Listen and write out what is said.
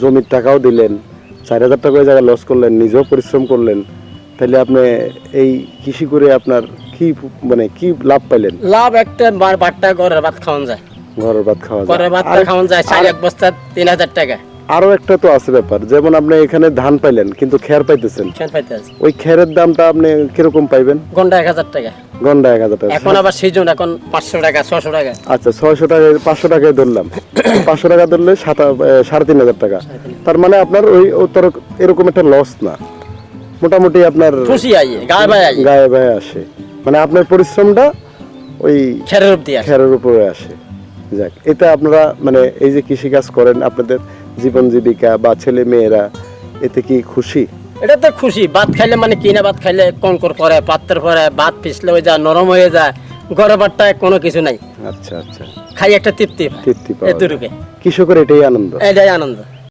জমির টাকাও দিলেন, 4,000 টাকা ওই জায়গায় লস করলেন, নিজেও পরিশ্রম করলেন, তাহলে আপনি এই কৃষি করে আপনার কি মানে কি লাভ পাইলেন? লাভ একটা বাট্টা ঘরের ভাত খাওয়ান যায়, ঘরের ভাত খাওয়া যায়। ঘরের ভাতটা খাওয়ান যায় 4 বস্তা 3,000 টাকা। আরো একটা তো আছে ব্যাপার, যেমন আপনি এখানে ধান পাইলেন কিন্তু খের পাইতেছেন, কেন পাইতে আছে ওই খেরের দামটা আপনি কিরকম পাইবেন? ঘন্টা 1,000 টাকা। গন্ডা 1,000 টাকা। এখন আবার সিজন, এখন 500 টাকা 600 টাকা। আচ্ছা 600 টাকা 500 টাকায় ধরলাম, 500 টাকা ধরলে 3,500 টাকা। তার মানে আপনার ওই তোর এরকম একটা লস না, মোটামুটি আপনার খুশি আইয়ে গায়ে ভাই আইয়ে গায়ে গায়ে আসে, মানে আপনার পরিশ্রমটা ওই খেরের অবধি আসে। খেরের উপরে আসে। যাক, এটা আপনারা মানে এই যে কৃষিকাজ করেন, আপনাদের জীবন জীবিকা বা ছেলে মেয়েরা এতে কি খুশি? এটা তো খুশি। ভাত খাইলে মানে কিনা ভাত খাইলে কঙ্কর পরে, পাত্রের পরে ভাত পিছলে হয়ে যায়, নরম হয়ে যায়, ঘরে ভাতটায় কোনো কিছু নাই, আচ্ছা আচ্ছা, খাই একটা তৃপ্তি তৃপ্তি পাওয়া যায়। এতটুকু, কৃষকের এটাই আনন্দ। এটাই আনন্দ।